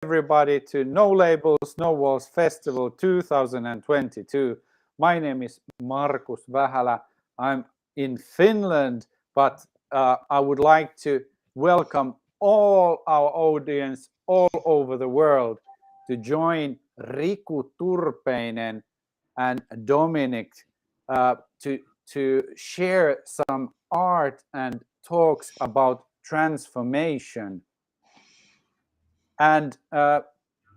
everybody to No Labels, No Walls Festival 2022. My name is Markus Vähälä. I'm in Finland, but I would like to welcome all our audience all over the world to join Riku Turpeinen and Dominic to share some art and talks about transformation. And a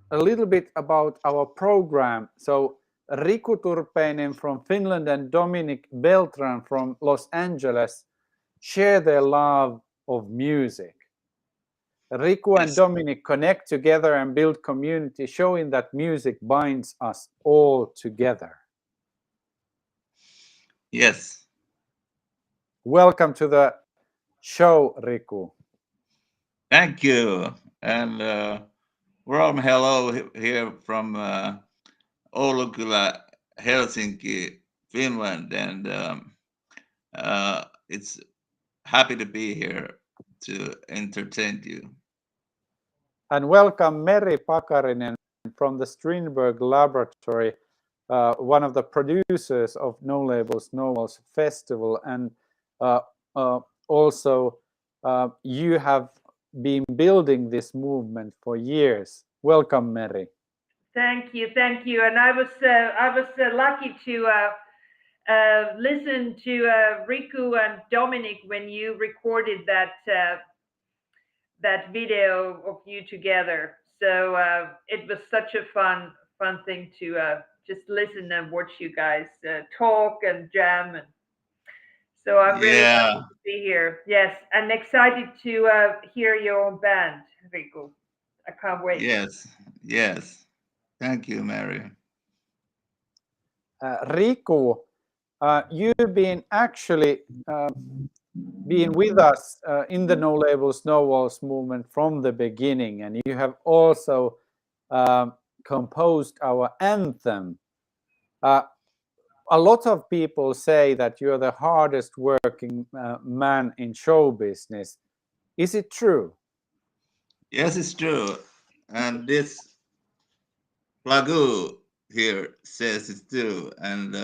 little bit about our program. So Riku Turpeinen from Finland and Dominic Beltran from Los Angeles share their love of music. Riku and Dominic connect together and build community, showing that music binds us all together. Yes. Welcome to the show, Riku. Thank you. And warm hello here from Oulukylä, Helsinki, Finland. And it's happy to be here to entertain you. And welcome Meri Pakarinen from the Strindberg Laboratory, one of the producers of No Labels, No Walls Festival. And also you have been building this movement for years. Welcome, Meri. Thank you. And I was lucky to listen to Riku and Dominic when you recorded that video of you together. So it was such a fun thing to just listen and watch you guys talk and jam. And so I'm really happy to be here. Yes, and excited to hear your own band, Riku. I can't wait. Yes. Thank you, Mary. Riku, you've been actually been with us in the No Labels, No Walls movement from the beginning, and you have also composed our anthem. A lot of people say that you're the hardest working man in show business. Is it true? Yes, it's true. And this Plagu here says it's true. And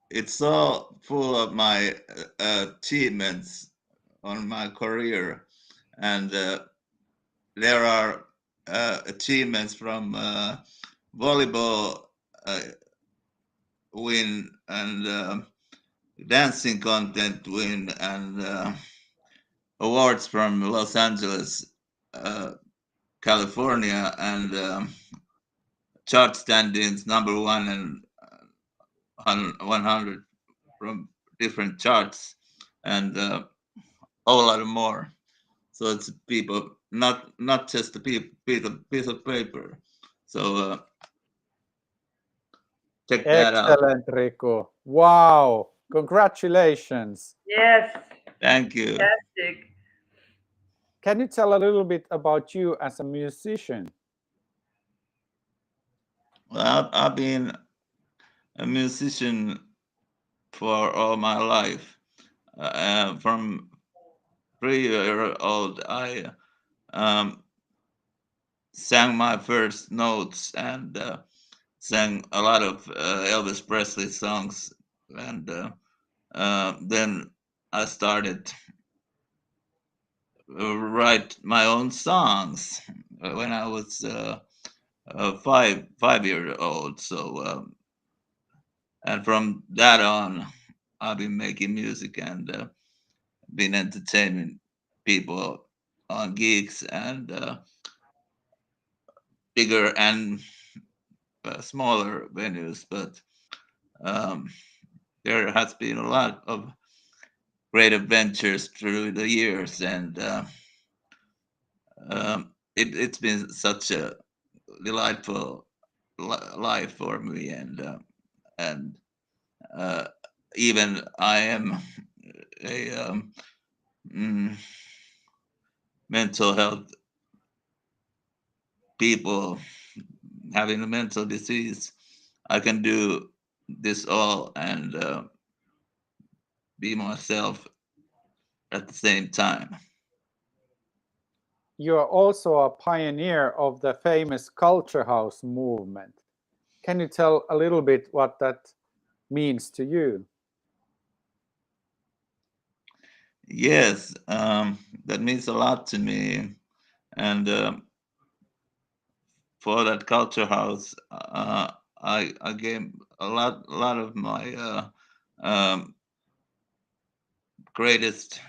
it's so full of my achievements on my career. And there are achievements from volleyball win and dancing content win and awards from Los Angeles, California, and chart standings #1 and 100 from different charts, and a whole lot more. So it's people, not just a piece of paper. So check that out. Excellent, Riku. Wow. Congratulations. Yes. Thank you. Fantastic. Can you tell a little bit about you as a musician? Well, I've been a musician for all my life. From 3 years old, I sang my first notes and sang a lot of Elvis Presley songs, and then I started write my own songs when I was 5 years old. So and from that on, I've been making music and been entertaining people on gigs and bigger and smaller venues, but there has been a lot of great adventures through the years, and it's been such a delightful life for me, and even I am a mental health people having a mental disease. I can do this all and be myself at the same time. you're also a pioneer of the famous culture house movement. Can you tell a little bit what that means to you? Yes, that means a lot to me. And for that culture house, I gave a lot of my greatest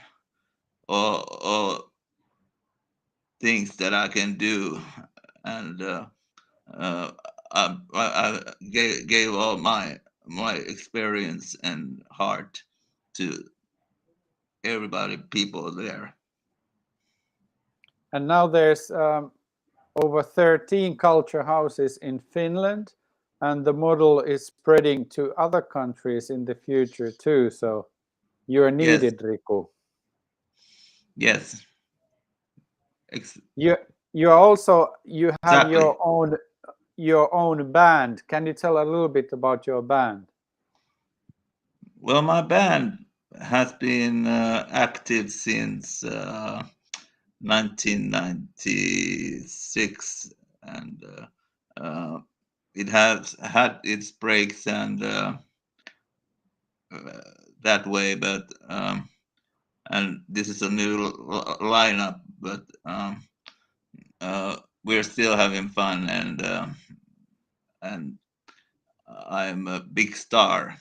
or things that I can do, and I gave all my experience and heart to everybody, people there. And now there's over 13 culture houses in Finland, and the model is spreading to other countries in the future too. So you're Yes, needed, Riku. yes, You also you have exactly. your own band. Can you tell a little bit about your band? Well, my band has been active since 1996, and it has had its breaks and that way, but and this is a new lineup, but we're still having fun, and I'm a big star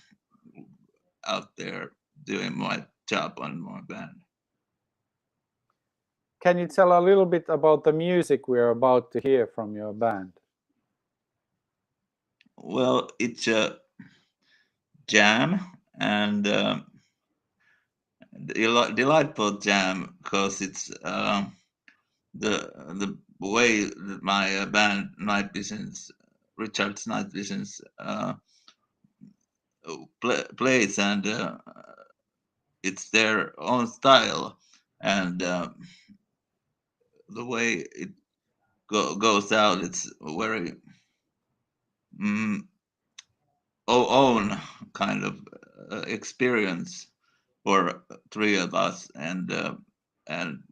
out there doing my job on my band. Can you tell a little bit about the music we're about to hear from your band? Well, it's a jam, and delightful jam, because it's the way that my band Night Visions, Richard's Night Visions, plays, and it's their own style, and the way it goes out, it's very own kind of experience for three of us, and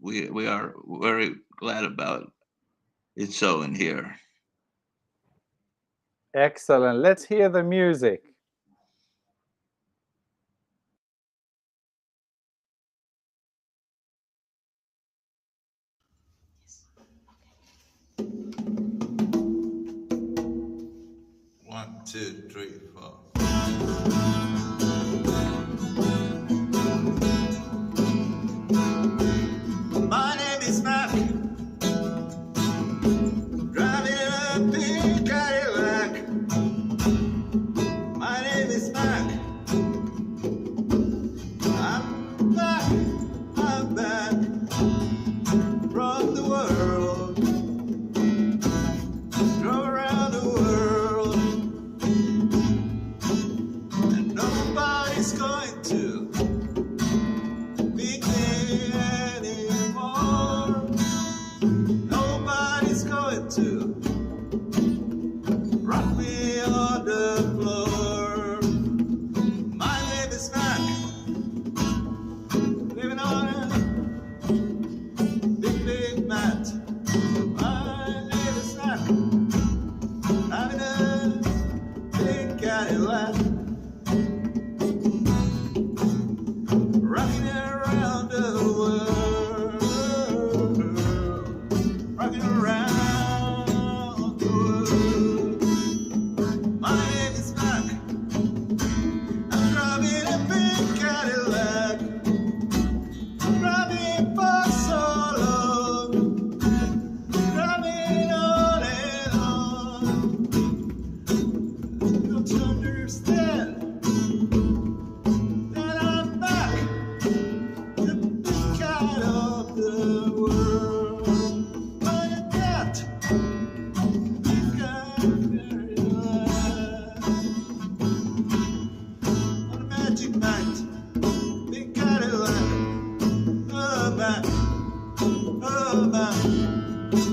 we are very glad about it showing here. Excellent. Let's hear the music. One, two, three, four. My name is Mac, driving a big Cadillac. My name is Mac. I'm back from the world. Drove around the world, and nobody's going to beat me anymore. Nobody's going to rock me on the floor. My name is Mac, living on a big mat. My name is Mac, having a big Cadillac, rocking around the world, rocking around the world. My name is Mac, I'm driving a big Cadillac, I'm driving for so long, driving on and on. Don't you understand that I'm back, the big cat of the world? But at that, big cat on a magic night, big Cadillac, oh back,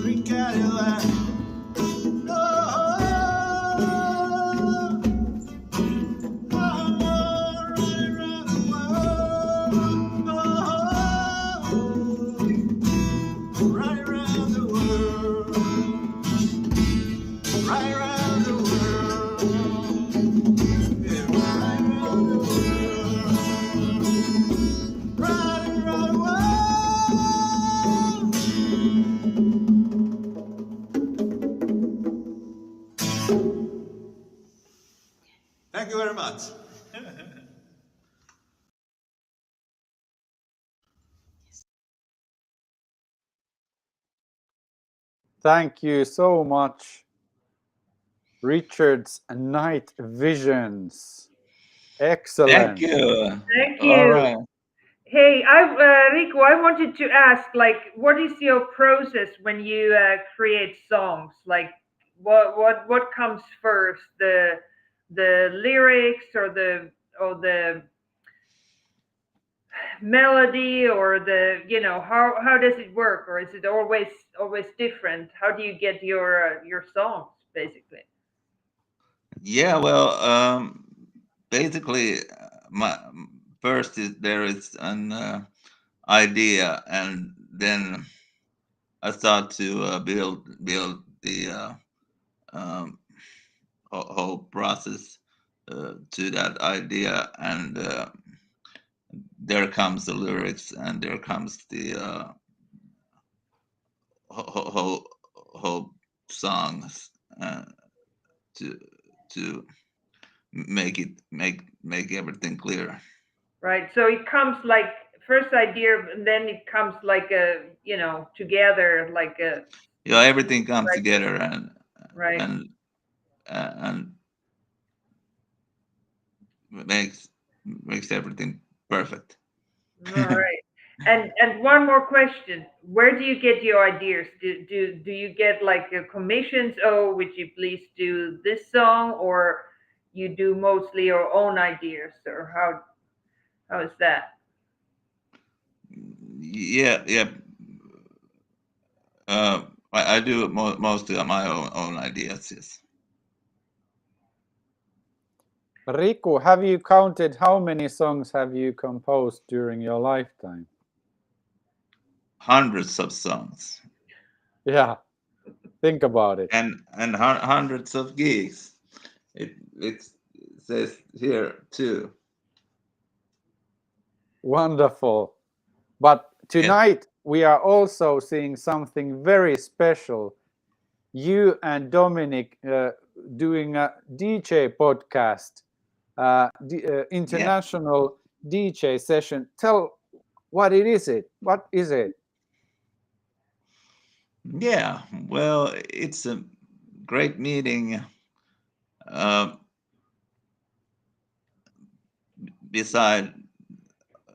green Cadillac. Right around much. Thank you so much. Richard's Night Visions. Excellent. Thank you. Thank All you. right. Hey, Rico, I wanted to ask, like, what is your process when you create songs? Like, what comes first, the lyrics or the melody or the how does it work, or is it always different? How do you get your songs basically? Yeah, well, basically, my first is there is an idea, and then I start to build the um, whole process to that idea, and there comes the lyrics, and there comes the whole songs to to make everything clear. Right. So it comes like first idea, and then it comes like a together like a Yeah, everything comes like together, right. and and makes everything perfect. All right. And one more question. Where do you get your ideas? Do you get like commissions? Oh, would you please do this song, or you do mostly your own ideas, or how is that? Yeah, yeah. I do mostly on my own ideas. Yes, Riku, have you counted how many songs have you composed during your lifetime? hundreds of songs Yeah, think about it. and hundreds of gigs. It says here too. Wonderful. But Yeah. tonight we are also seeing something very special. You and Dominic doing a DJ podcast, Yeah. international DJ session. Tell what it is. What is it? Yeah. Well, it's a great meeting. Uh, beside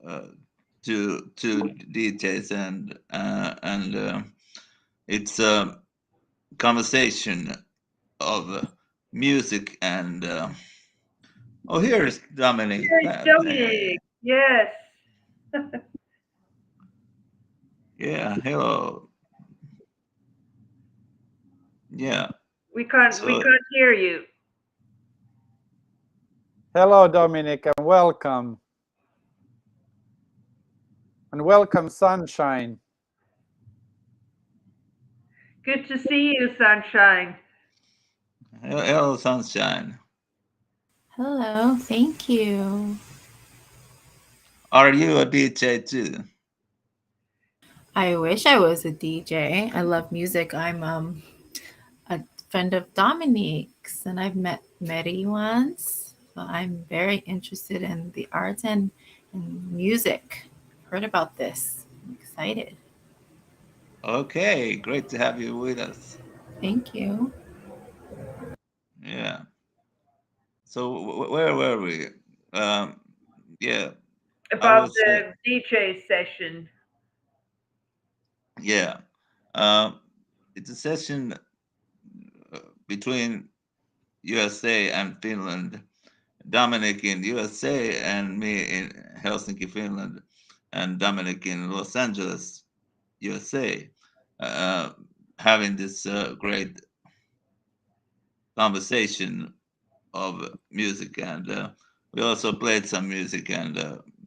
uh, two DJs, and it's a conversation of music and oh, here's Dominic. Hey, Dominic. Yes. Yeah, hello. Yeah. We So can't hear you. Hello, Dominic, and welcome. And welcome, Sunshine. Good to see you, Sunshine. hello, sunshine. Hello, thank you. Are you a DJ too? I wish I was a DJ. I love music. I'm a friend of Dominique's, and I've met Mary once. So I'm very interested in the arts and music. Heard about this. I'm excited. Okay, great to have you with us. Thank you. Yeah. So where were we? Um, yeah, I About was. the DJ session. Yeah. Um, it's a session between USA and Finland. Dominic in USA and me in Helsinki, Finland, and Dominic in Los Angeles, USA, uh, having this great conversation of music, and we also played some music and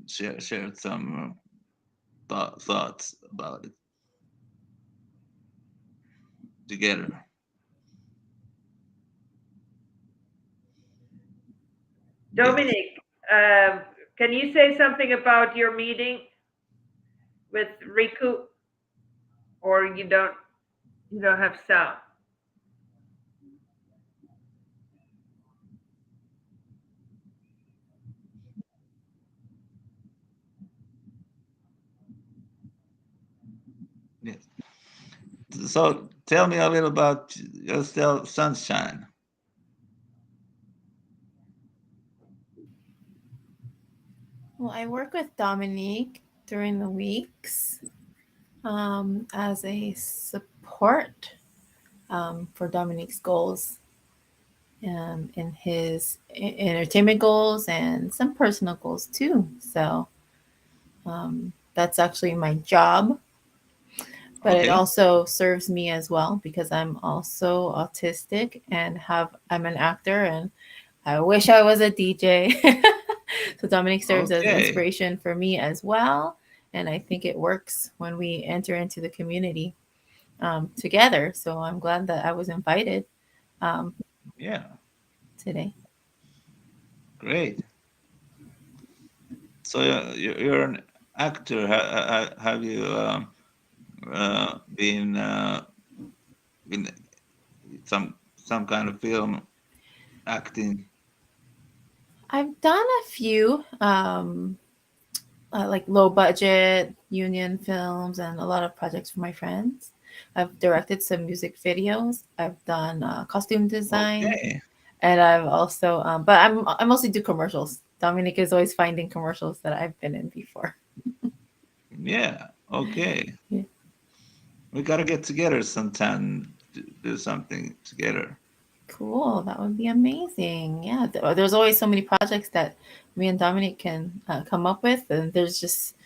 shared some thoughts about it together. Yes. Dominic, can you say something about your meeting with Riku, or you don't have sound? So tell me a little about yourself, Sunshine. Well, I work with Dominique during the weeks as a support for Dominique's goals, in his entertainment goals and some personal goals too. So that's actually my job, but it Okay. also serves me as well because I'm also autistic and I'm an actor, and I wish I was a DJ. So Dominic serves as Okay. inspiration for me as well, and I think it works when we enter into the community together. So I'm glad that I was invited Yeah. today. Great. So you're an actor. Have you been in some kind of film acting? I've done a few like low budget union films and a lot of projects for my friends. I've directed some music videos. I've done costume design, Okay. and I've also, but I mostly do commercials. Dominic is always finding commercials that I've been in before. Yeah. Okay. Yeah. We gotta get together sometime to do something together. Cool, that would be amazing. Yeah, there's always so many projects that me and Dominic can come up with, and there's just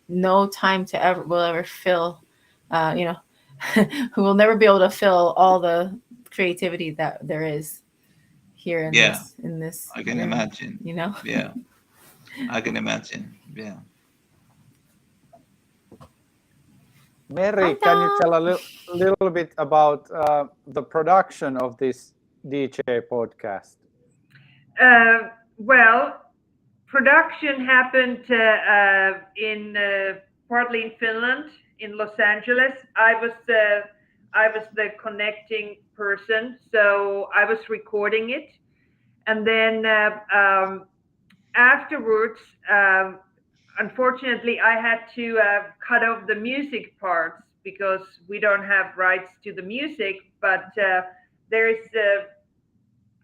no time to ever fill. You know, we will never be able to fill all the creativity that there is here in Yeah, this I can room. imagine. You know. Yeah, I can imagine. Yeah. Mary, Hi, can you tell Dom. a little bit about the production of this DJ podcast? Well, production happened in partly in Finland, in Los Angeles. I was the connecting person, so I was recording it, and then afterwards, unfortunately, I had to cut off the music parts because we don't have rights to the music. But there is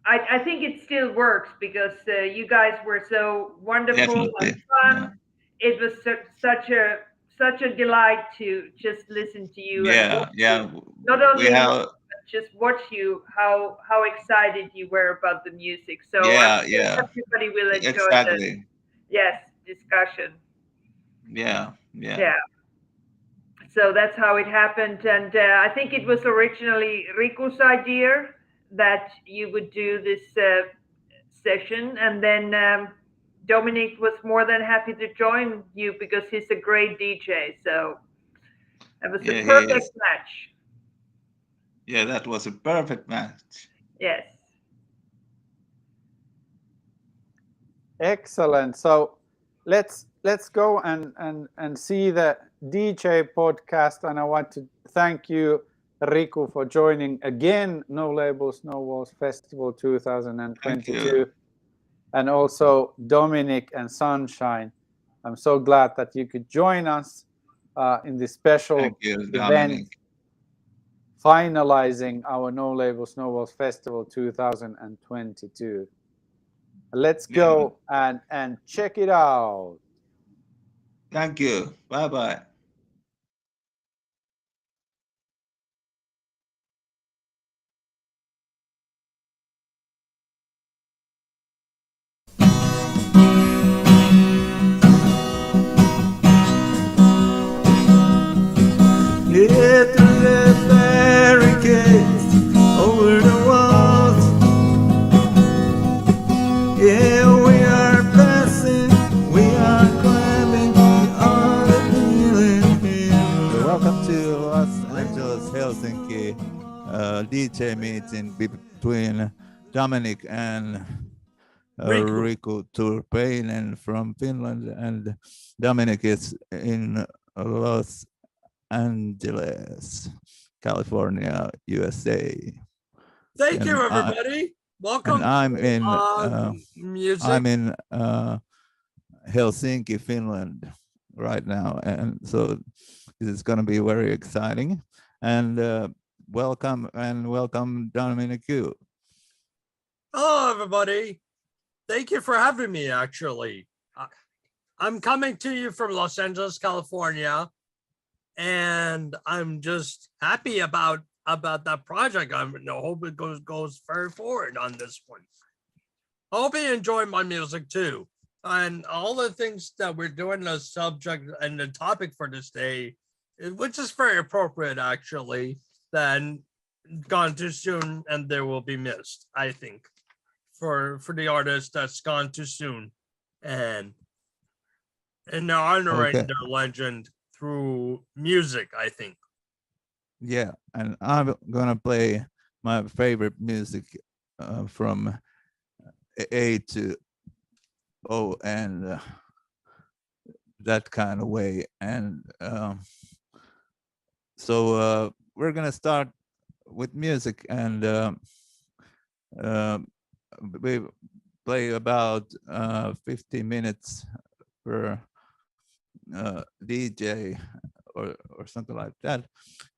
I think it still works because you guys were so wonderful and Definitely. Yeah. fun. It was such a delight to just listen to you and Yeah. watch you. Yeah. Not We only have. just watch you how excited you were about the music. So I'm Yeah. sure Yeah. everybody will enjoy the Exactly. discussion. Yeah. Yeah. Yeah. So that's how it happened, and I think it was originally Riku's idea that you would do this session, and then Dominic was more than happy to join you because he's a great DJ. So it was a Yeah. He perfect is. match. Yeah. That was a perfect match. Yes. Excellent. So let's go and see the DJ podcast. And I want to thank you, Riku, for joining again No Labels, No Walls Festival Thank 2022, you. and also Dominic and Sunshine. I'm so glad that you could join us in this special Thank you, event, Dominic. finalizing our No Labels, No Walls Festival 2022. Let's Yeah. go and check it out. Thank you. Bye bye. Get through the barricades over the walls. Yeah, we are passing, we are climbing, we are kneeling here. Welcome to Los Angeles, Helsinki DJ meeting between Dominic and Riku Turpainen from Finland, and Dominic is in Los Angeles, California, USA. Thank you, everybody. Welcome. And I'm in music. I'm in Helsinki, Finland, right now, and so this is going to be very exciting. and welcome Dominic. Hello, everybody. Thank you for having me, actually. I'm coming to you from Los Angeles, California, and I'm just happy about that project. I hope it goes very forward on this one. I hope you enjoy my music too. And all the things that we're doing, the subject and the topic for this day, which is very appropriate, actually, then Gone Too Soon and There Will Be Missed, I think, for the artist that's gone too soon. And they're honoring their legend through music, I think. Yeah, and I'm gonna play my favorite music from A to O and that kind of way. And so we're gonna start with music, and we play about 15 minutes per DJ or something like that,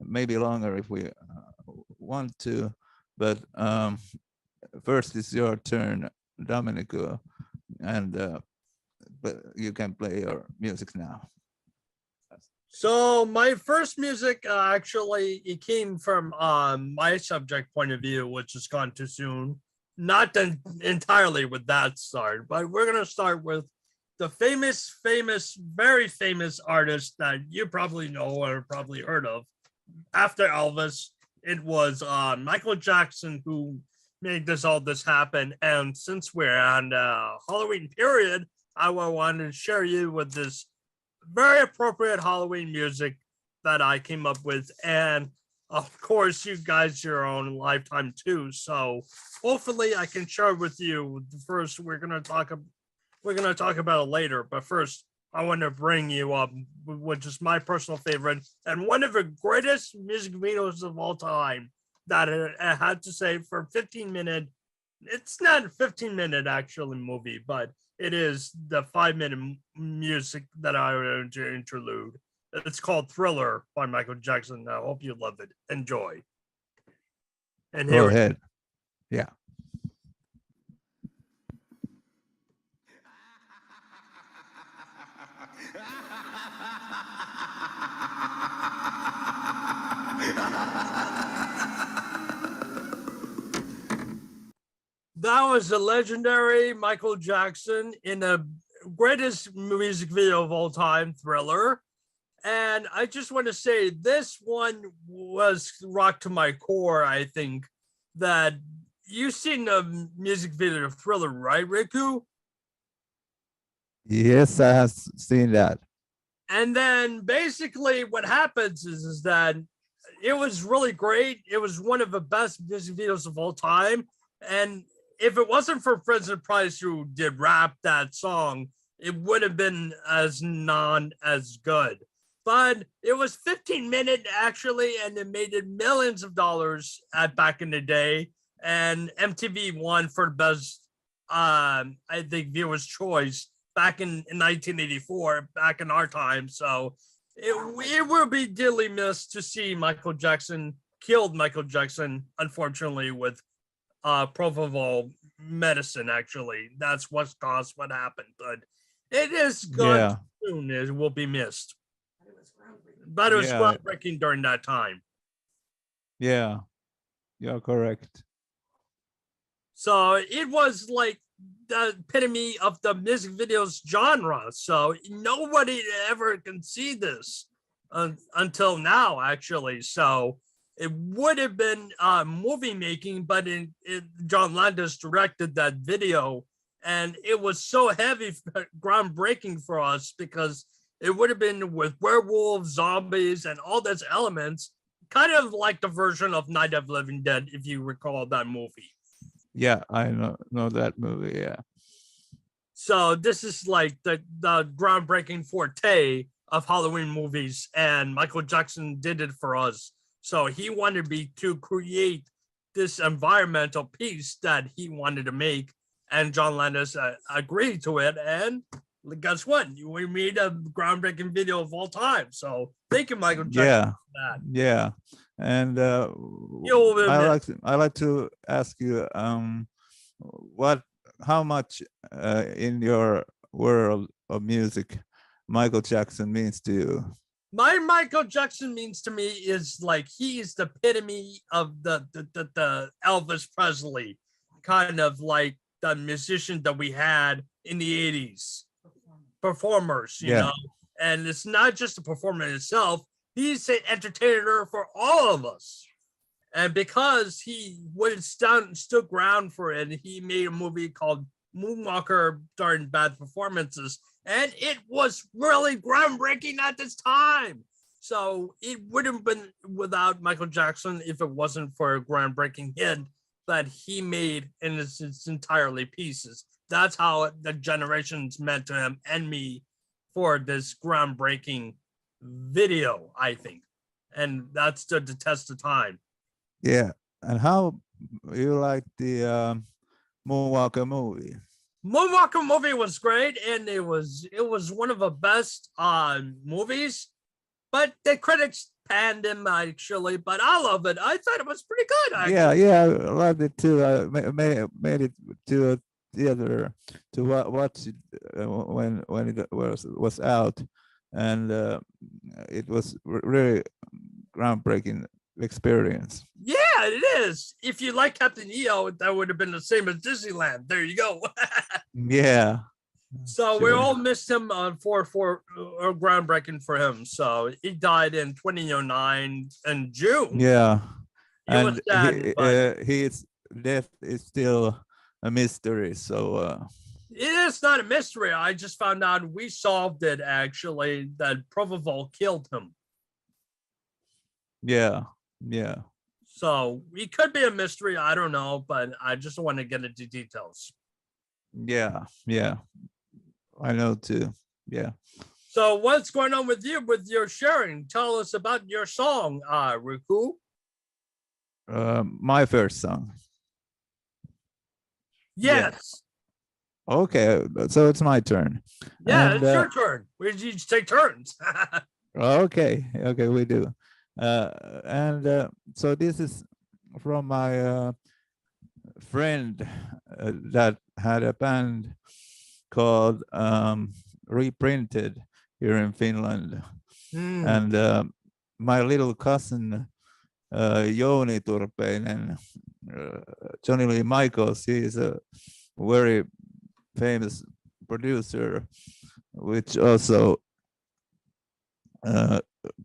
maybe longer if we want to, but first it's your turn, Dominic, and but you can play your music now. So my first music actually, it came from my subject point of view, which is Gone Too Soon. Not entirely with that start, but we're gonna start with the famous, very famous artist that you probably know or probably heard of. After Elvis, it was Michael Jackson who made all this happen. And since we're on the Halloween period, I wanted to share you with this very appropriate Halloween music that I came up with. And of course, you guys, your own lifetime too. So hopefully I can share with you. First, we're gonna talk about it later. But first, I want to bring you up, which is my personal favorite and one of the greatest music videos of all time. That I had to say for 15-minute. It's not a 15-minute actually movie, but it is the 5-minute music that I want to interlude. It's called Thriller by Michael Jackson. I hope you love it. Enjoy. And Go ahead. Yeah. That was the legendary Michael Jackson in the greatest music video of all time, Thriller. And I just want to say this one was rock to my core. I think that you've seen the music video of Thriller, right, Riku? Yes, I have seen that. And then basically what happens is that it was really great. It was one of the best music videos of all time. And if it wasn't for President Price who did rap that song, it would have been as good. But it was 15-minute actually, and it made it millions of dollars back in the day. And MTV won for the best, I think, viewer's choice back in 1984, back in our time. So it will be dearly missed to see Michael Jackson, killed Michael Jackson, unfortunately, with propofol medicine. Actually, that's what caused what happened. But it is gone soon. It will be missed. But it was groundbreaking during that time. Yeah, you're correct. So it was like the epitome of the music videos genre. So nobody ever can see this until now, actually. So it would have been movie making, but John Landis directed that video, and it was so heavy, groundbreaking for us because it would have been with werewolves, zombies, and all those elements, kind of like the version of Night of the Living Dead, if you recall that movie. Yeah, I know that movie. Yeah. So this is like the groundbreaking forte of Halloween movies, and Michael Jackson did it for us. So he wanted me to create this environmental piece that he wanted to make, and John Landis agreed to it. And guess what? We made a groundbreaking video of all time. So thank you, Michael Jackson, for that. Yeah. And will I miss. like to ask you how much in your world of music Michael Jackson means to you. My Michael Jackson means to me is like he is the epitome of the Elvis Presley kind of like the musician that we had in the 80s. Performers, you know, and it's not just a performer in itself, he's an entertainer for all of us. And because he stood ground for it, he made a movie called Moonwalker during bad performances, and it was really groundbreaking at this time. So it wouldn't have been without Michael Jackson if it wasn't for a groundbreaking hit that he made in its entirely pieces. That's how the generations meant to him and me for this groundbreaking video, I think. And that stood the test of time. Yeah. And how you like the Moonwalker movie? Moonwalker movie was great, and it was one of the best movies, but the critics panned him actually, but I love it. I thought it was pretty good. Actually. Yeah, I loved it too. I made it to a theater to watch it when it was out, and it was really groundbreaking experience. Yeah, it is. If you like Captain EO, that would have been the same as Disneyland. There you go. Yeah. So we all missed him for groundbreaking for him. So he died in 2009 in June. Yeah. It was sad, his death is still a mystery. So it is not a mystery. I just found out we solved it actually, that Propofol killed him. Yeah. So it could be a mystery. I don't know, but I just want to get into details. Yeah. I know too. Yeah. So what's going on with you with your sharing? Tell us about your song, Riku. My first song. Yes. Yeah. Okay, so it's my turn. Yeah, and, it's your turn. We just take turns. Okay, we do. So this is from my friend that had a band called Reprinted here in Finland. And my little cousin Jouni Turpeinen, Johnny Lee Michaels, he is a very famous producer, which also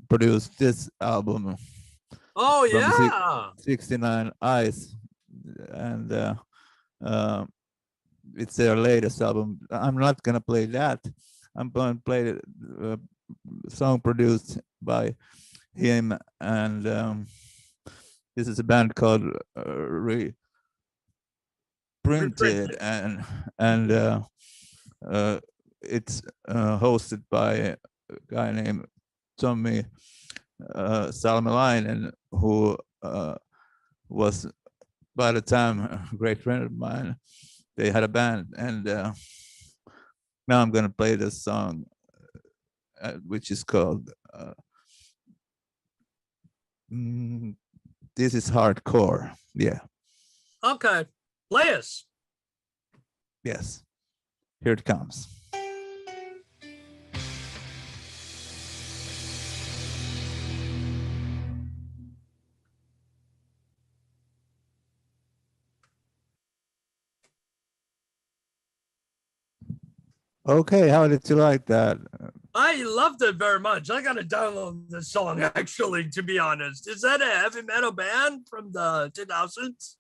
produced this album. Oh yeah, 69 Eyes, and it's their latest album. I'm not gonna play that. I'm going to play the song produced by him, and this is a band called Reprinted, and it's hosted by a guy named Tommy Salmelainen, who was by the time a great friend of mine. They had a band, and now I'm gonna play this song, which is called This Is Hardcore. Yeah. Okay, play us. Yes, here it comes. Okay, how did you like that? I loved it very much. I gotta download this song actually, to be honest. Is that a heavy metal band from the 2000s?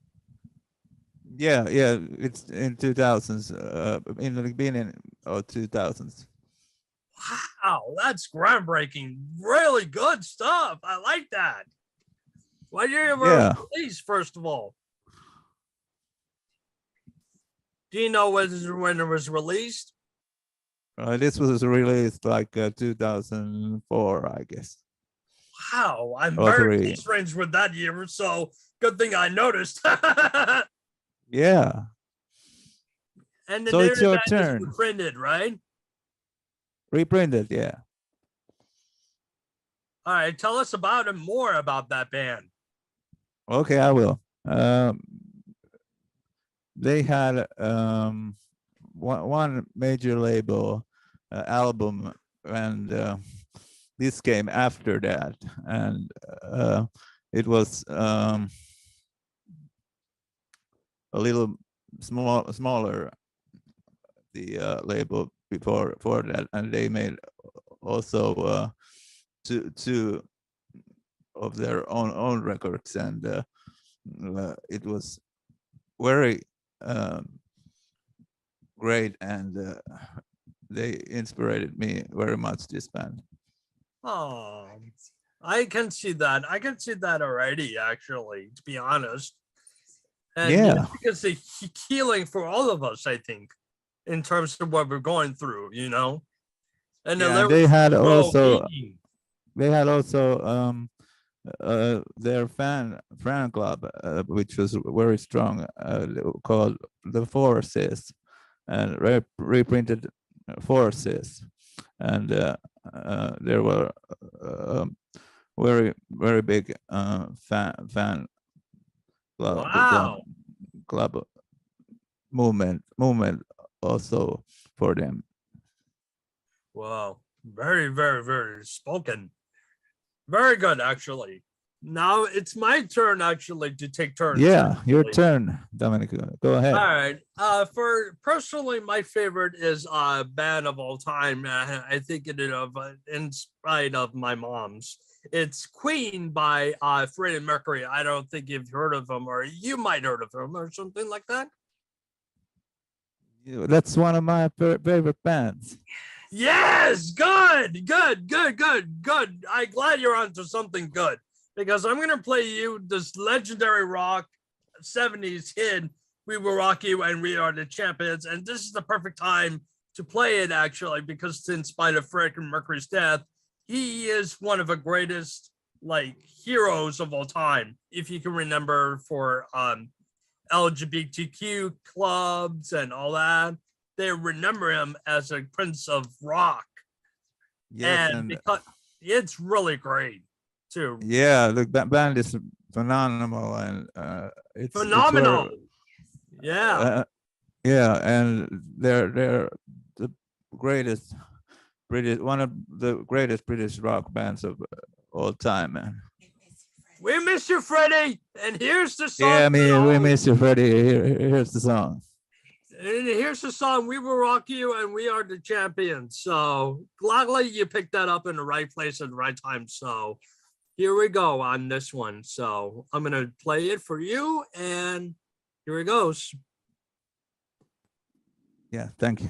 Yeah, it's in 2000s, in the beginning of 2000s. Wow, that's groundbreaking. Really good stuff. I like that. What year was it released, first of all? Do you know when it was released? This was released like 2004, I guess. Wow, I'm very strange with that year, so good thing I noticed. Yeah. And the so it's your turn. Reprinted, right? Reprinted, yeah. All right, tell us more about that band. Okay, I will. They had one major label album, and this came after that, and it was a little smaller, the label before that, and they made also two of their own records, and it was very great, and they inspired me very much, this band. Oh, I can see that. I can see that already, actually, to be honest. And Yeah. because it's healing for all of us, I think, in terms of what we're going through, you know. And Yeah, they had also their fan club, which was very strong, called the Forces, and reprinted Forces, and there were very big fan wow. club movement also for them. Wow, very, very, very spoken. Very good, actually. Now it's my turn, actually, to take turns. Yeah, your actually. turn, Dominic. Go ahead. All right. For personally, my favorite is a band of all time. I think it of in spite of my mom's. It's Queen by Freddie Mercury. I don't think you've heard of them, or you might heard of them, or something like that. That's one of my favorite bands. Yes, good. I'm glad you're onto something good, because I'm gonna play you this legendary rock 70s hit, We Will Rock You and We Are the Champions. And this is the perfect time to play it, actually, because in spite of Freddie Mercury's death, he is one of the greatest heroes of all time. If you can remember, for LGBTQ clubs and all that, they remember him as a prince of rock. Yes, and because it's really great too. Yeah, the band is phenomenal, and it's phenomenal. Yeah, and they're the greatest one of the greatest British rock bands of all time, man. We miss you, Freddie. And here's the song. Yeah, we miss you, Freddie. Here's the song. And here's the song, We Will Rock You and We Are the Champions. So gladly you picked that up in the right place at the right time. So here we go on this one. So I'm going to play it for you, and here it goes. Yeah, thank you.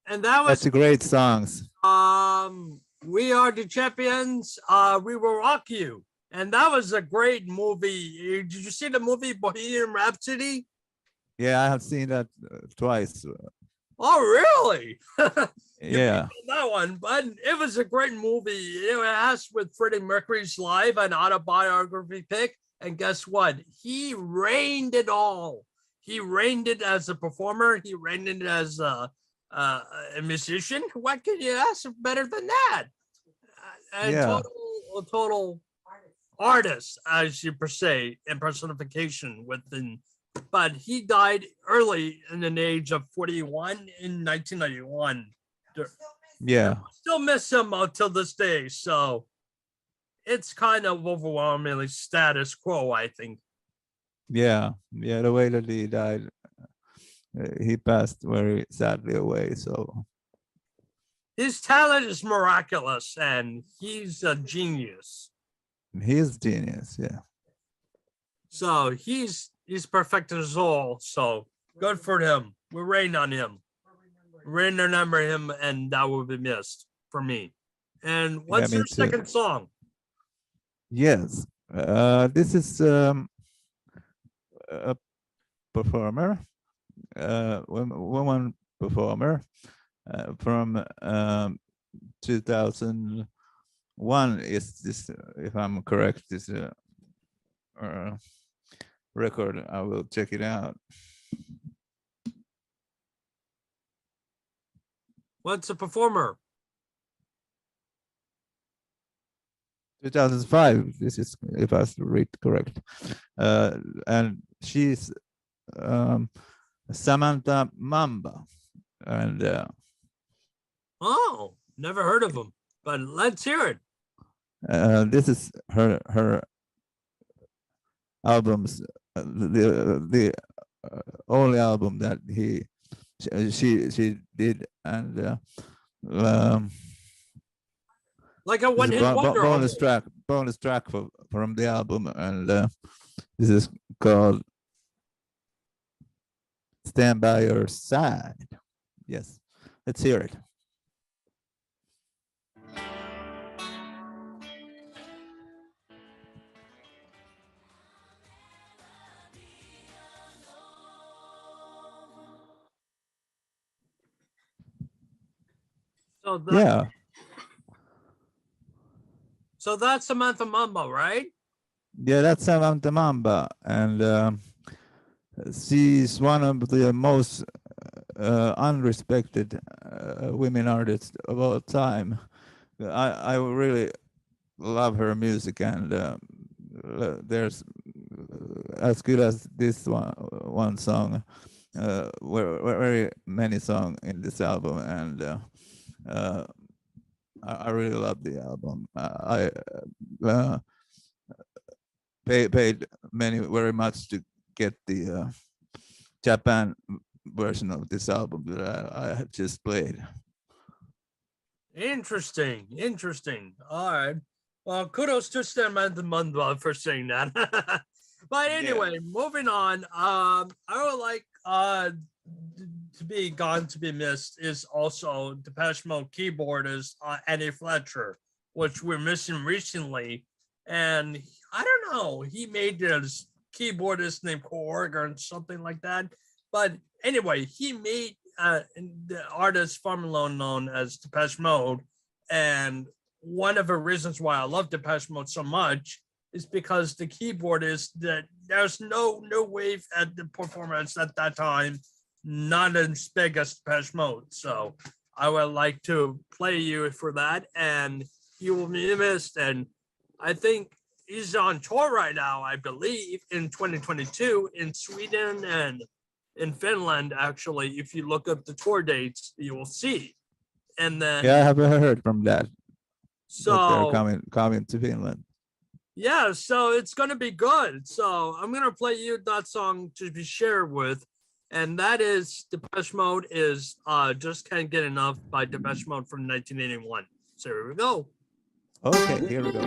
And that's a great songs. We Are the Champions, We Will Rock You. And that was a great movie. Did you see the movie Bohemian Rhapsody? Yeah, I have seen that twice. Oh, really? Yeah. That one, but it was a great movie. It has with Freddie Mercury's life, an autobiography pick. And guess what? He reigned it all. He reigned it as a performer. He reigned it as a musician. What can you ask better than that? Total artist, as you per se, and personification within. But he died early in an age of 41 in 1991. Yeah. Still miss him until this day. So it's kind of overwhelmingly status quo, I think. Yeah. The way that he died, he passed very sadly away. So his talent is miraculous, and he's a genius. He's genius, yeah. So he's perfected his all. So good for him. We rain on him. Remember him, and that will be missed for me. And what's your second song? Yes, this is a performer, woman performer from 2001. Is this, if I'm correct, is record. I will check it out. What's a performer? 2005. This is, if I read correct, and she's Samantha Mamba, and Oh, never heard of him, but let's hear it. this is her albums, the only album that she did, and Like a this is one-hit wonder. bonus track from the album, and this is called "Stand by Your Side." Yes, let's hear it. So Yeah. So that's Samantha Mamba, right? Yeah, that's Samantha Mamba, and she's one of the most unrespected women artists of all time. I really love her music, and there's as good as this one song. Were very many songs in this album, and I really love the album. I paid many very much to get the Japan version of this album that I had just played. Interesting. All right. Well, kudos to Samantha Mamba for saying that. But anyway, moving on. I would like to be gone to be missed is also Depeche Mode keyboardist Eddie Fletcher, which we're missing recently. And I don't know, he made this keyboardist named Korg or something like that. But anyway, he made the artist formerly known as Depeche Mode. And one of the reasons why I love Depeche Mode so much is because the keyboard is that there's no wave at the performance at that time, not as big as Depeche Mode. So I would like to play you for that, and you will be missed. And I think he's on tour right now, I believe, in 2022 in Sweden and in Finland. Actually, if you look up the tour dates, you will see. And then Yeah, I haven't heard from that. So they're coming to Finland. Yeah, so it's gonna be good. So I'm gonna play you that song to be shared with, and that is Depeche Mode is Just Can't Get Enough by Depeche Mode from 1981. So here we go. Okay, here we go.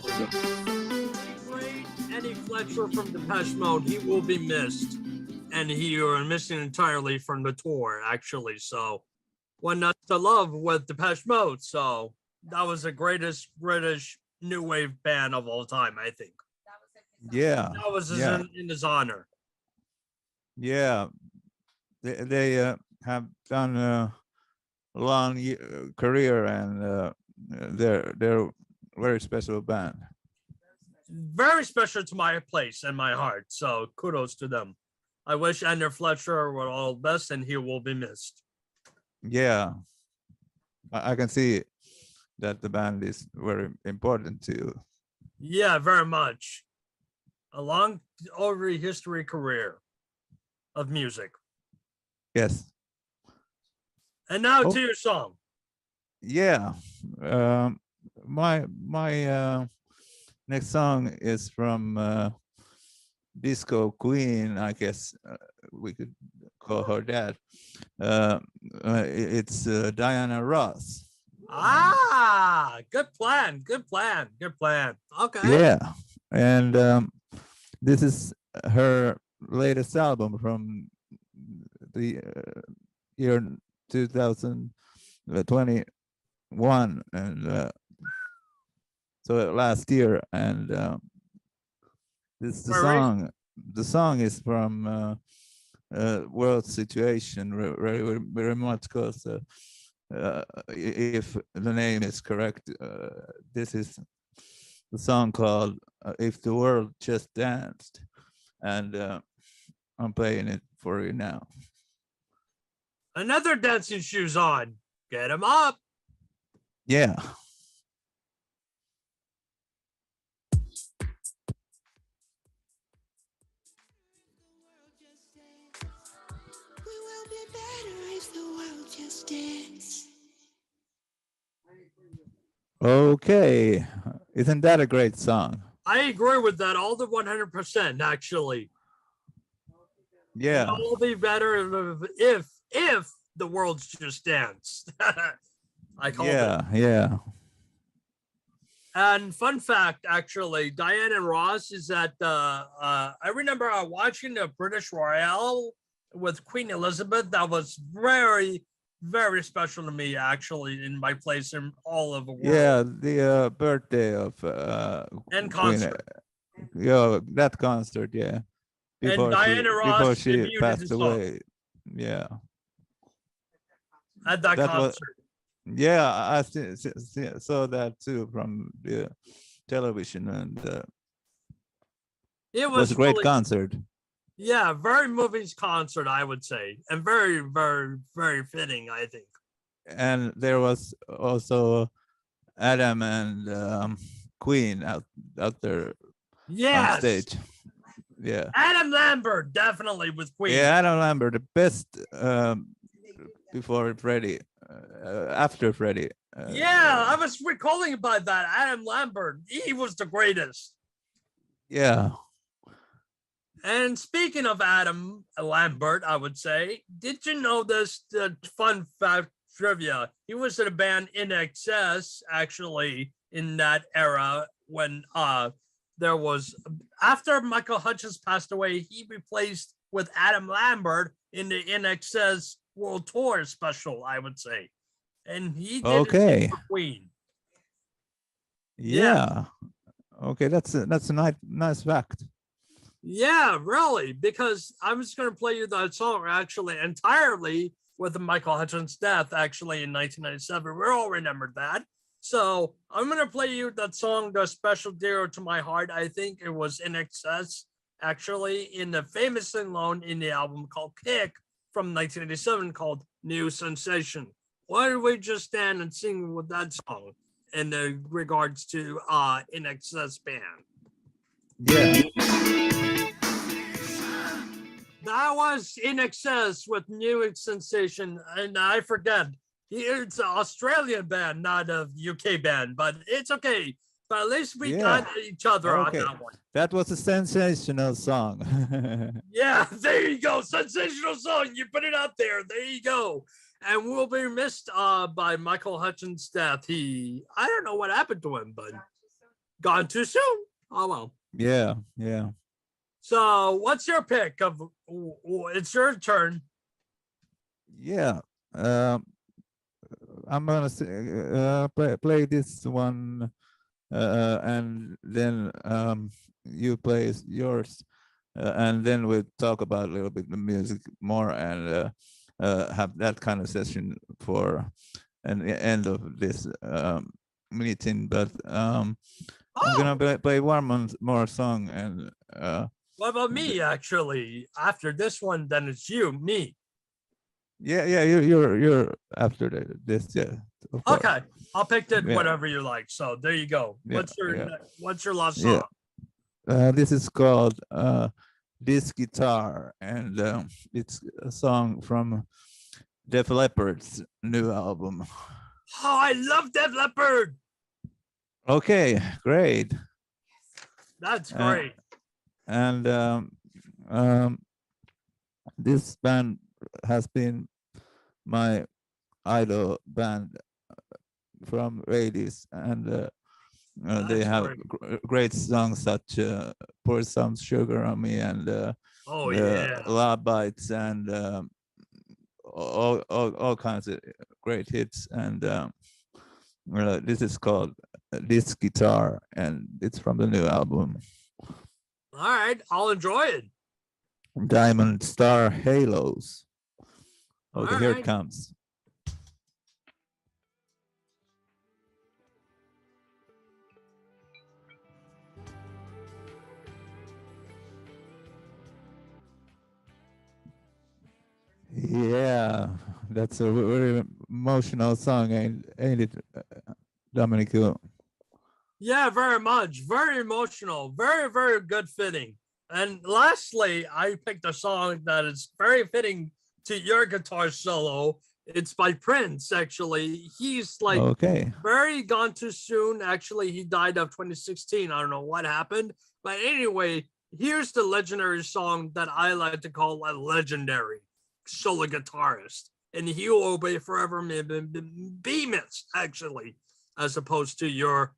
Great Eddie Fletcher from Depeche Mode. He will be missed, and he are missing entirely from the tour, actually. So one not to love with Depeche Mode. So that was the greatest British new wave band of all time, I think. Yeah, That was yeah. in his honor. Yeah, they have done a long career, and they're very special band. Very special to my place and my heart. So kudos to them. I wish Ender Fletcher were all the best, and he will be missed. Yeah, I can see that the band is very important to you. Yeah, very much. A long over history career of music. Yes. And now to your song. Yeah, my next song is from Disco Queen, I guess we could call her that. It's Diana Ross. Ah, good plan. Okay. Yeah, and this is her latest album from the year 2021, and so last year, and this the song. The song is from World Situation, very much because if the name is correct, this is the song called "If the World Just Danced," and I'm playing it for you now. Another dancing shoes on. Get him up. Yeah. We will be better if the world just dance. Okay. Isn't that a great song? I agree with that all the 100%, actually. Yeah. It will be better if the world's just danced. I called it. Yeah. And fun fact, actually, Diana Ross is at I remember watching the British Royale with Queen Elizabeth. That was very, very special to me, actually, in my place in all of the world. Yeah, the birthday of And Queen, concert. that concert, yeah. And Diana Ross before she debuted passed the song away. Yeah. at that concert. Yeah, I saw that too from the television, and It was a great really, concert. yeah, very moving concert, I would say, and very, very, very fitting, I think. And there was also Adam and Queen out there Yes. on stage. Yeah. Adam Lambert, definitely with Queen. Yeah, Adam Lambert, the best before Freddie, after Freddie. Yeah, I was recalling about that. Adam Lambert, he was the greatest. Yeah. And speaking of Adam Lambert, I would say, did you know this fun fact trivia? He was in a band In Excess, actually, in that era when there was, after Michael Hutchence passed away, he replaced with Adam Lambert in the In Excess World Tour special, I would say. And he did it for Queen. Yeah. Okay, that's a nice fact. Yeah, really, because I was going to play you that song actually entirely with Michael Hutchence' death actually in 1997. We all remembered that. So I'm going to play you that song, The Special Dear to My Heart. I think it was In Excess actually in the famous sing-along in the album called Kick from 1987 called New Sensation. Why don't we just stand and sing with that song in regards to In Excess band? Yeah. That was In Excess with New Sensation, and I forget. It's an Australian band, not a UK band, but it's okay. But at least we got each other on that one. That was a sensational song. Yeah, there you go. Sensational song. You put it out there. There you go. And we'll be missed by Michael Hutchence' death. I don't know what happened to him, but gone too soon. Oh, well. Yeah. So what's your pick of, it's your turn. Yeah. I'm gonna play this one, and then you play yours, and then we'll talk about a little bit the music more, and have that kind of session for an end of this meeting. But I'm gonna play one more song, and what about me? Actually, after this one, then it's me. Yeah, you're after this, yeah. Okay, I'll pick it whatever you like. So there you go. Yeah, what's your last song? This is called This Guitar, and it's a song from Def Leppard's new album. Oh, I love Def Leppard. Okay, great. That's great. And this band has been my idol band from 80s, and they have great songs such Pour Some Sugar on Me and Love Bites and all kinds of great hits. And this is called This Guitar, and it's from the new album. All right, I'll enjoy it. Diamond Star Halos. Okay, here it comes. Yeah, that's a very emotional song, ain't it, Dominic? Yeah, very much. Very emotional. Very, very good fitting. And lastly, I picked a song that is very fitting to your guitar solo. It's by Prince, actually. He's like Okay. very gone too soon. Actually, he died of 2016. I don't know what happened. But anyway, here's the legendary song that I like to call a legendary solo guitarist. And he will obey forever, be missed, actually, as opposed to your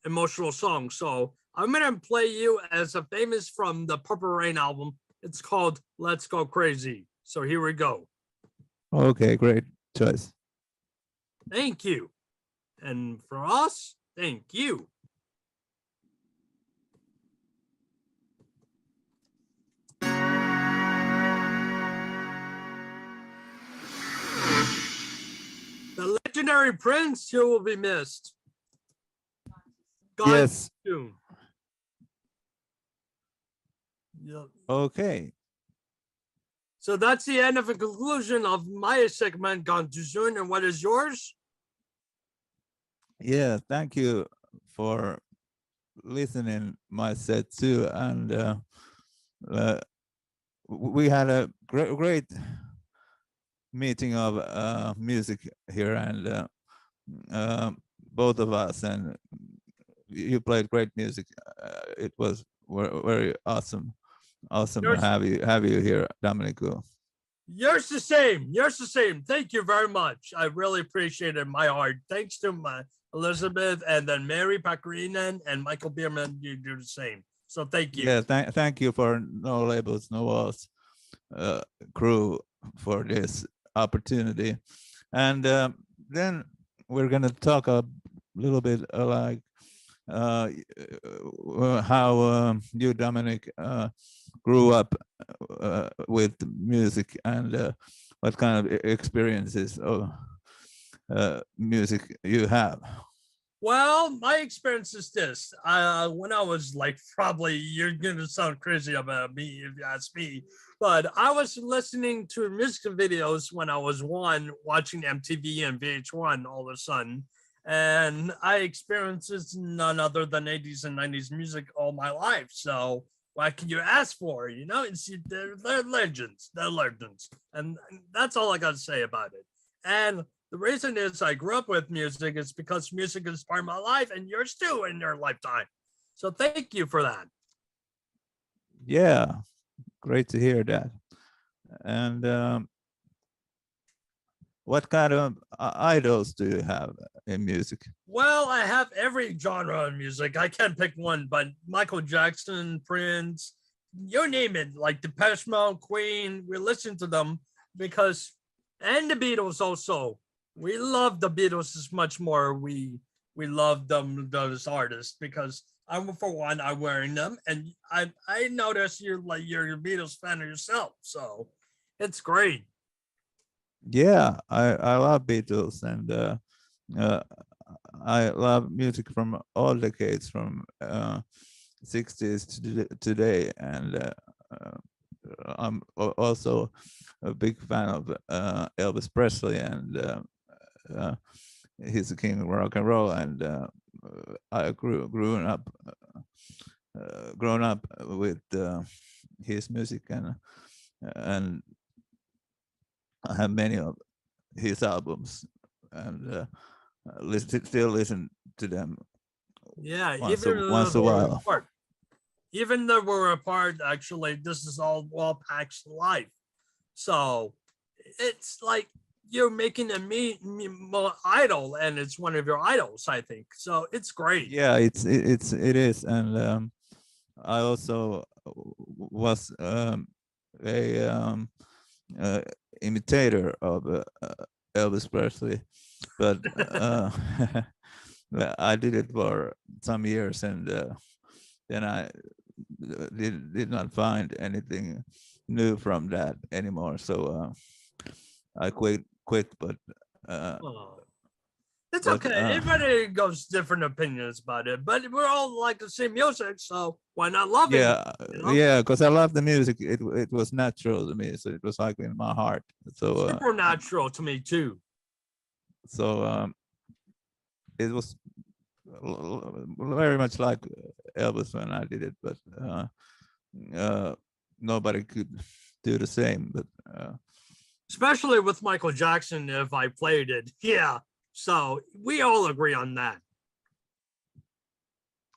emotional song. So I'm gonna play you as a famous from the Purple Rain album. It's called Let's Go Crazy. So here we go. Okay, great choice. Thank you. And for us, thank you. The legendary Prince, who will be missed. Gone Yes. soon. Yep. Okay. So that's the end of the conclusion of my segment, Gone Too Soon. And what is yours? Yeah, thank you for listening my set too. And we had a great meeting of music here, and both of us, and you played great music. It was very awesome to Yours, have you here, Domenico. yours the same. Yours the same. Thank you very much. I really appreciate it. My heart. Thanks to my Elizabeth and then Mary Pacarinen and Michael Bierman. You do the same. So thank you. Yeah, thank you for No Labels, No Walls crew for this opportunity. And then we're going to talk a little bit like how you, Dominic, grew up with music, and what kind of experiences of music you have. Well, my experience is this. When I was like, probably you're gonna sound crazy about me if you ask me, but I was listening to music videos when I was one, watching MTV and VH1 all of a sudden, and I experienced none other than 80s and 90s music all my life. So what can you ask for? You know, they're legends. They're legends, and that's all I got to say about it. And the reason is I grew up with music is because music is part of my life and yours too in your lifetime. So thank you for that. Yeah, great to hear that. And what kind of idols do you have in music? Well, I have every genre of music. I can't pick one, but Michael Jackson, Prince, you name it, like Depeche Mode, Queen, we listen to them because, and the Beatles also. We love the Beatles as much more. We love them, those artists, because I'm for one, I'm wearing them, and I notice you're a Beatles fan yourself, so it's great. Yeah, I love Beatles, and uh, I love music from all decades, from 60s to today, and I'm also a big fan of Elvis Presley, and he's the king of rock and roll, and I grown up with his music, and I have many of his albums, and still listen to them Yeah, once a while. Even though we're apart, actually, this is all Pax life. So it's like you're making me more idol, and it's one of your idols, I think. So it's great. Yeah, it is, and I also was a imitator of Elvis Presley, but I did it for some years, and then I did not find anything new from that anymore. So I quit. But Oh. It's But, okay. Everybody goes different opinions about it, but we're all like the same music, so why not love it? Yeah, you know? yeah, because I love the music. It was natural to me, so it was like in my heart. So Supernatural to me too. It was very much like Elvis when I did it, but nobody could do the same. But Especially with Michael Jackson, if I played it. Yeah. So we all agree on that.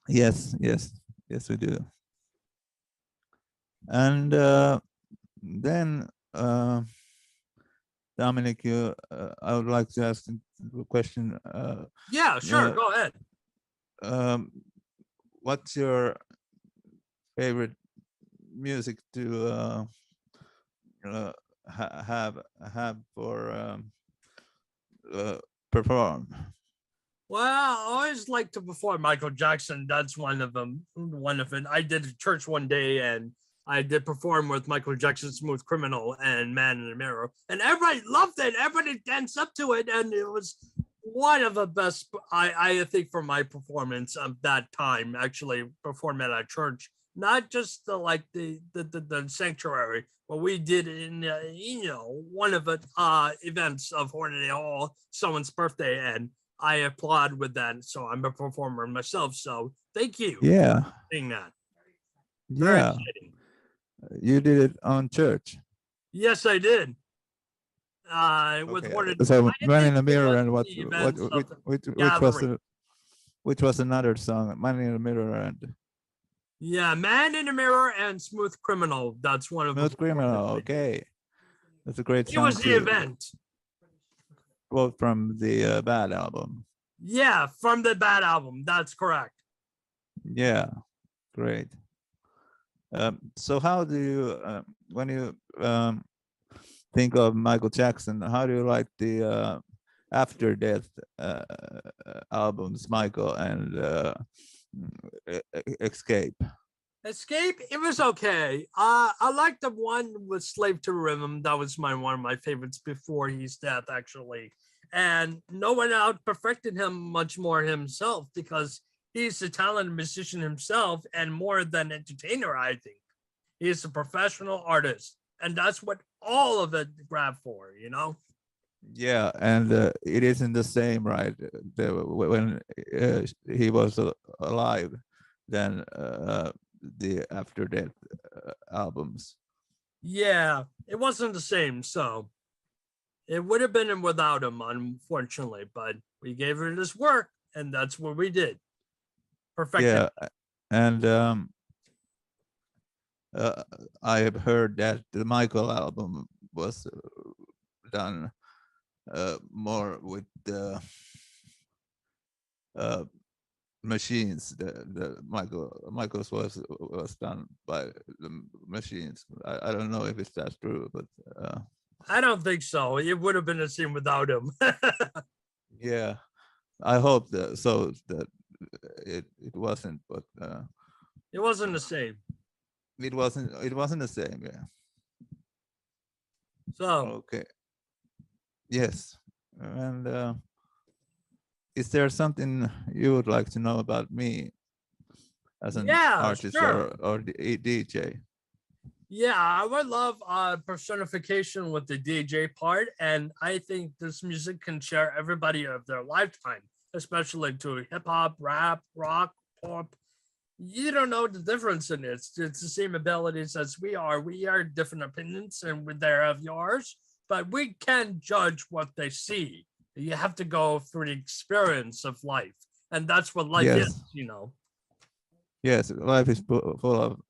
yes, we do. And then Dominic, I would like to ask a question. Yeah, sure. Go ahead. What's your favorite music to have for perform? Well, I always like to perform Michael Jackson. That's one of them. One of it. I did a church one day, and I did perform with Michael Jackson, "Smooth Criminal" and "Man in the Mirror," and everybody loved it. Everybody danced up to it, and it was one of the best. I think for my performance of that time, actually perform at a church, not just the sanctuary, but we did in one of the events of Hornaday Hall, someone's birthday, and I applaud with that. So I'm a performer myself. So thank you. Yeah. For seeing that. Yeah. You did it on church. Yes, I did. With Hornaday. So Man in the Mirror and which was another song? Man in the Mirror and yeah, Man in the Mirror and "Smooth Criminal." That's one of Smooth Criminal. Okay, that's a great song. It was the event. Quote from the Bad album. Yeah, from the Bad album. That's correct. Yeah, great. So how do you, when you think of Michael Jackson, how do you like the after death albums, Michael and Escape? Escape, it was okay. I liked the one with "Slave to the Rhythm." That was one of my favorites before his death, actually. And no one out perfected him much more himself, because he's a talented musician himself and more than entertainer, I think. He's a professional artist, and that's what all of it grabbed for, Yeah, and it isn't the same, right? When he was alive, than the after death albums. Yeah, it wasn't the same, so it would have been without him, unfortunately, but we gave it his work, and that's what we did. Perfect. Yeah, and I have heard that the Michael album was done more with the machines. The Michael's was done by the machines. I don't know if that's true, but I don't think so. It would have been the same without him. Yeah, I hope that it wasn't, but it wasn't the same. It wasn't the same. Yeah. So okay. Yes, and is there something you would like to know about me as an artist, sure. or the DJ? Yeah, I would love personification with the DJ part, and I think this music can share everybody of their lifetime, especially to hip hop, rap, rock, pop. You don't know the difference in it. It's the same abilities as we are. We are different opinions, and they're of yours, but we can judge what they see. You have to go through the experience of life, and that's what life is, Yes, life is full of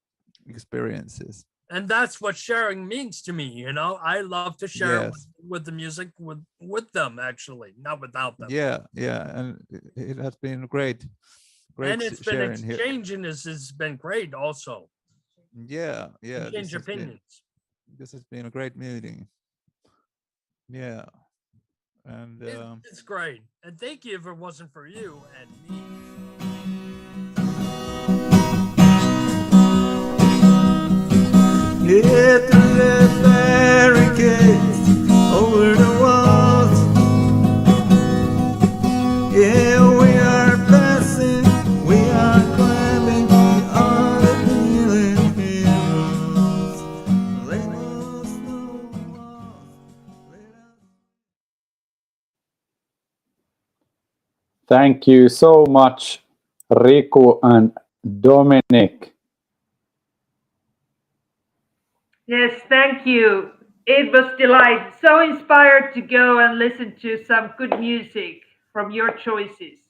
experiences. And that's what sharing means to me. I love to share with the music with them, actually, not without them. Yeah, and it has been great. And it's been exchanging. It's been great also. Yeah. Exchange opinions. This has been a great meeting. Yeah. And it's great. And thank you if it wasn't for you and me. Get the barricades over the walls. Thank you so much, Riku and Dominic. Yes, thank you. It was delight. So inspired to go and listen to some good music from your choices.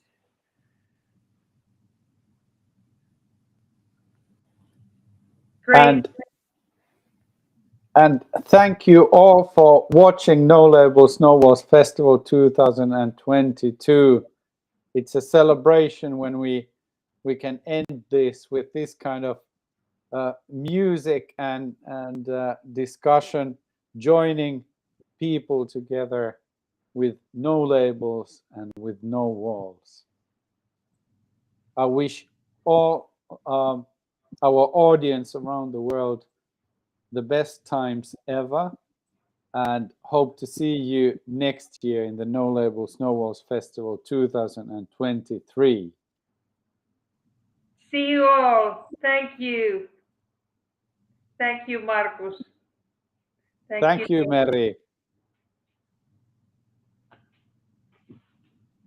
Great. And thank you all for watching No Labels, No Walls Festival 2022. It's a celebration when we can end this with this kind of music and discussion, joining people together with no labels and with no walls. I wish all our audience around the world the best times ever, and hope to see you next year in the No Labels, No Walls Festival 2023. See you all. Thank you. Thank you, Markus. Thank you, Mary.